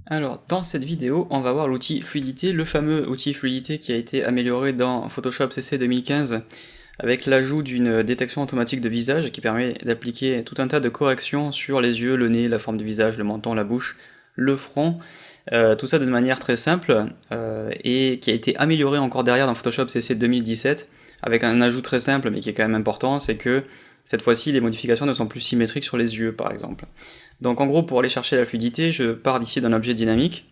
Alors, dans cette vidéo, on va voir l'outil Fluidité, le fameux outil Fluidité qui a été amélioré dans Photoshop CC 2015 avec l'ajout d'une détection automatique de visage qui permet d'appliquer tout un tas de corrections sur les yeux, le nez, la forme du visage, le menton, la bouche, le front, tout ça de manière très simple et qui a été amélioré encore derrière dans Photoshop CC 2017 avec un ajout très simple mais qui est quand même important, c'est que cette fois-ci les modifications ne sont plus symétriques sur les yeux par exemple. Donc en gros, pour aller chercher la fluidité, je pars d'ici d'un objet dynamique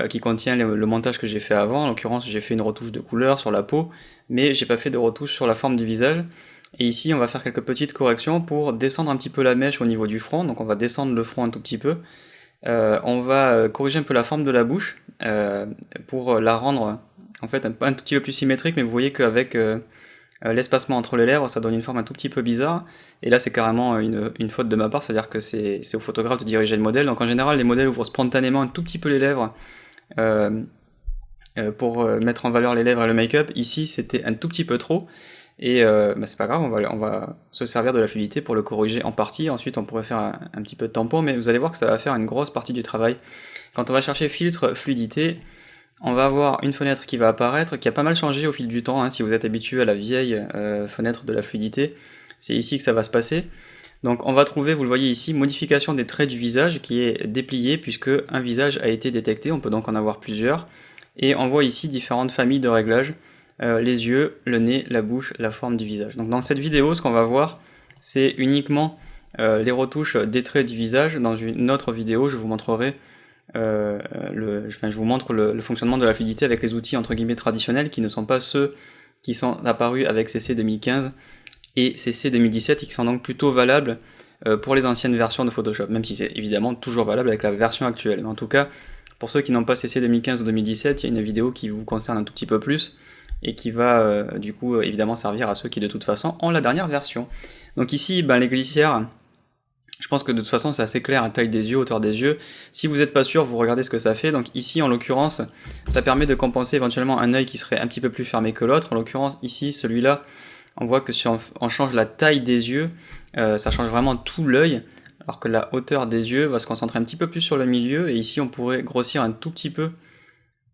qui contient le montage que j'ai fait avant. En l'occurrence, j'ai fait une retouche de couleur sur la peau, mais j'ai pas fait de retouche sur la forme du visage. Et ici, on va faire quelques petites corrections pour descendre un petit peu la mèche au niveau du front. Donc on va descendre le front un tout petit peu. On va corriger un peu la forme de la bouche pour la rendre en fait un tout petit peu plus symétrique, mais vous voyez qu'avec l'espacement entre les lèvres, ça donne une forme un tout petit peu bizarre. Et là, c'est carrément une faute de ma part, c'est-à-dire que c'est au photographe de diriger le modèle. Donc en général, les modèles ouvrent spontanément un tout petit peu les lèvres euh, pour mettre en valeur les lèvres et le make-up. Ici, c'était un tout petit peu trop. Et bah, c'est pas grave, on va se servir de la fluidité pour le corriger en partie. Ensuite, on pourrait faire un petit peu de tampon, mais vous allez voir que ça va faire une grosse partie du travail. Quand on va chercher filtre, fluidité, on va avoir une fenêtre qui va apparaître, qui a pas mal changé au fil du temps, hein, si vous êtes habitué à la vieille fenêtre de la fluidité, c'est ici que ça va se passer. Donc on va trouver, vous le voyez ici, modification des traits du visage qui est déplié puisque un visage a été détecté, on peut donc en avoir plusieurs. Et on voit ici différentes familles de réglages, les yeux, le nez, la bouche, la forme du visage. Donc dans cette vidéo, ce qu'on va voir, c'est uniquement les retouches des traits du visage. Dans une autre vidéo, je vous montrerai je vous montre le fonctionnement de la fluidité avec les outils entre guillemets traditionnels qui ne sont pas ceux qui sont apparus avec CC 2015 et CC 2017 et qui sont donc plutôt valables pour les anciennes versions de Photoshop, même si c'est évidemment toujours valable avec la version actuelle. Mais en tout cas, pour ceux qui n'ont pas CC 2015 ou 2017, il y a une vidéo qui vous concerne un tout petit peu plus et qui va du coup évidemment servir à ceux qui de toute façon ont la dernière version. Donc ici, ben, les glissières, je pense que de toute façon c'est assez clair, à taille des yeux, hauteur des yeux. Si vous n'êtes pas sûr, vous regardez ce que ça fait. Donc ici en l'occurrence, ça permet de compenser éventuellement un œil qui serait un petit peu plus fermé que l'autre. En l'occurrence ici, celui-là, on voit que si on change la taille des yeux, ça change vraiment tout l'œil, alors que la hauteur des yeux va se concentrer un petit peu plus sur le milieu, et ici on pourrait grossir un tout petit peu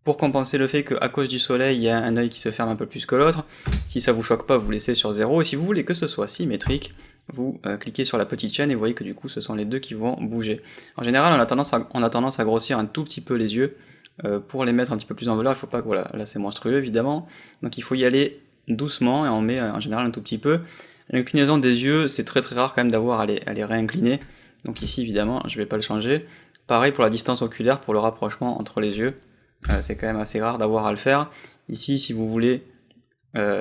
pour compenser le fait qu'à cause du soleil, il y a un œil qui se ferme un peu plus que l'autre. Si ça vous choque pas, vous laissez sur 0, et si vous voulez que ce soit symétrique, vous cliquez sur la petite chaîne et vous voyez que du coup ce sont les deux qui vont bouger. En général, on a tendance à grossir un tout petit peu les yeux pour les mettre un petit peu plus en valeur. Il faut pas que, voilà, là c'est monstrueux évidemment, donc il faut y aller doucement et on met en général un tout petit peu. L'inclinaison des yeux, c'est très très rare quand même d'avoir à les réincliner, donc ici évidemment je vais pas le changer. Pareil pour la distance oculaire, pour le rapprochement entre les yeux, c'est quand même assez rare d'avoir à le faire. Ici, si vous voulez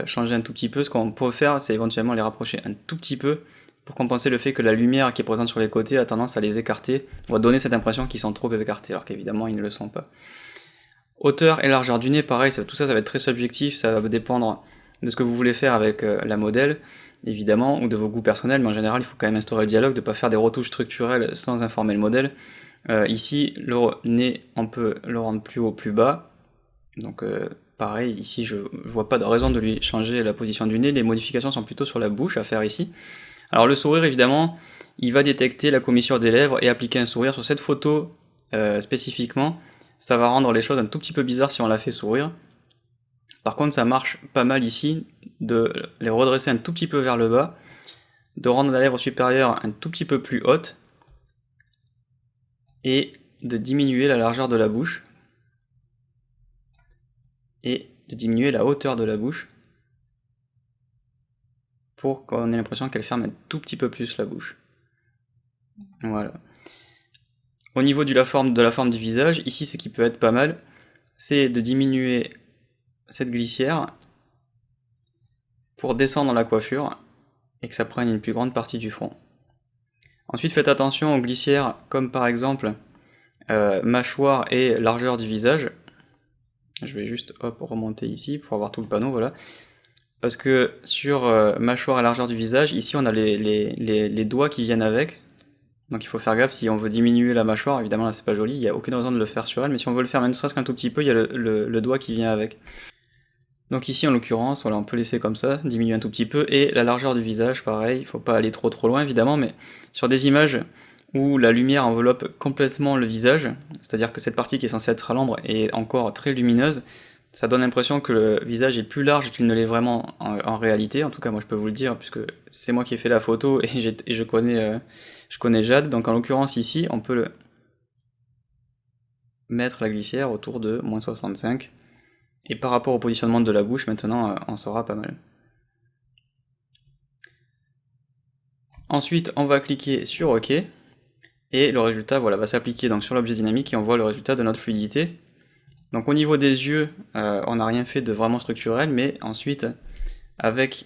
changer un tout petit peu, ce qu'on peut faire, c'est éventuellement les rapprocher un tout petit peu pour compenser le fait que la lumière qui est présente sur les côtés a tendance à les écarter, va donner cette impression qu'ils sont trop écartés, alors qu'évidemment ils ne le sont pas. Hauteur et largeur du nez, pareil, tout ça, ça va être très subjectif, ça va dépendre de ce que vous voulez faire avec la modèle, évidemment, ou de vos goûts personnels, mais en général, il faut quand même instaurer le dialogue, de ne pas faire des retouches structurelles sans informer le modèle. Ici, le nez, on peut le rendre plus haut, plus bas, donc pareil, ici, je vois pas de raison de lui changer la position du nez, les modifications sont plutôt sur la bouche à faire ici. Alors le sourire, évidemment, il va détecter la commissure des lèvres et appliquer un sourire sur cette photo spécifiquement. Ça va rendre les choses un tout petit peu bizarres si on la fait sourire. Par contre, ça marche pas mal ici, de les redresser un tout petit peu vers le bas, de rendre la lèvre supérieure un tout petit peu plus haute, et de diminuer la largeur de la bouche, et de diminuer la hauteur de la bouche, pour qu'on ait l'impression qu'elle ferme un tout petit peu plus la bouche. Voilà. Au niveau de la forme du visage, ici ce qui peut être pas mal, c'est de diminuer cette glissière pour descendre la coiffure et que ça prenne une plus grande partie du front. Ensuite faites attention aux glissières comme par exemple mâchoire et largeur du visage. Je vais juste remonter ici pour avoir tout le panneau, voilà. Parce que sur mâchoire et largeur du visage, ici on a les doigts qui viennent avec. Donc il faut faire gaffe, si on veut diminuer la mâchoire, évidemment là c'est pas joli, il n'y a aucune raison de le faire sur elle, mais si on veut le faire même ne serait-ce qu'un tout petit peu, il y a le doigt qui vient avec. Donc ici en l'occurrence, voilà, on peut laisser comme ça, diminuer un tout petit peu, et la largeur du visage, pareil, il faut pas aller trop loin évidemment, mais sur des images où la lumière enveloppe complètement le visage, c'est-à-dire que cette partie qui est censée être à l'ombre est encore très lumineuse. Ça donne l'impression que le visage est plus large qu'il ne l'est vraiment en réalité. En tout cas, moi je peux vous le dire, puisque c'est moi qui ai fait la photo et, je connais Jade. Donc en l'occurrence ici, on peut mettre la glissière autour de -65. Et par rapport au positionnement de la bouche, maintenant, on saura pas mal. Ensuite, on va cliquer sur OK. Et le résultat voilà, va s'appliquer donc sur l'objet dynamique et on voit le résultat de notre fluidité. Donc au niveau des yeux, on n'a rien fait de vraiment structurel, mais ensuite, avec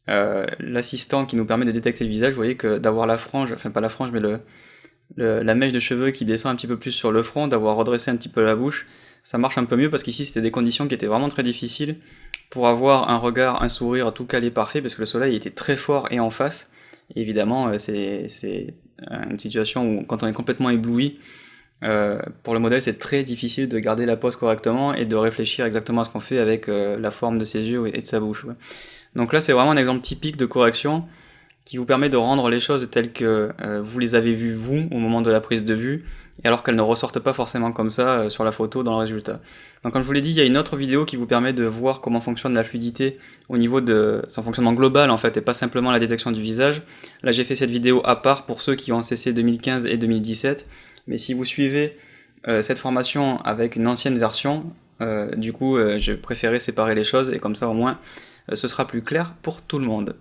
l'assistant qui nous permet de détecter le visage, vous voyez que d'avoir la frange, enfin pas la frange, mais la mèche de cheveux qui descend un petit peu plus sur le front, d'avoir redressé un petit peu la bouche, ça marche un peu mieux parce qu'ici c'était des conditions qui étaient vraiment très difficiles pour avoir un regard, un sourire tout calé parfait, parce que le soleil était très fort et en face. Et évidemment, c'est une situation où quand on est complètement ébloui, pour le modèle c'est très difficile de garder la pose correctement et de réfléchir exactement à ce qu'on fait avec la forme de ses yeux et de sa bouche. Ouais. Donc là c'est vraiment un exemple typique de correction qui vous permet de rendre les choses telles que vous les avez vues vous au moment de la prise de vue, et alors qu'elles ne ressortent pas forcément comme ça sur la photo dans le résultat. Donc comme je vous l'ai dit, il y a une autre vidéo qui vous permet de voir comment fonctionne la fluidité au niveau de son fonctionnement global en fait, et pas simplement la détection du visage. Là j'ai fait cette vidéo à part pour ceux qui ont cessé 2015 et 2017, mais si vous suivez cette formation avec une ancienne version, du coup je préférais séparer les choses, et comme ça au moins ce sera plus clair pour tout le monde.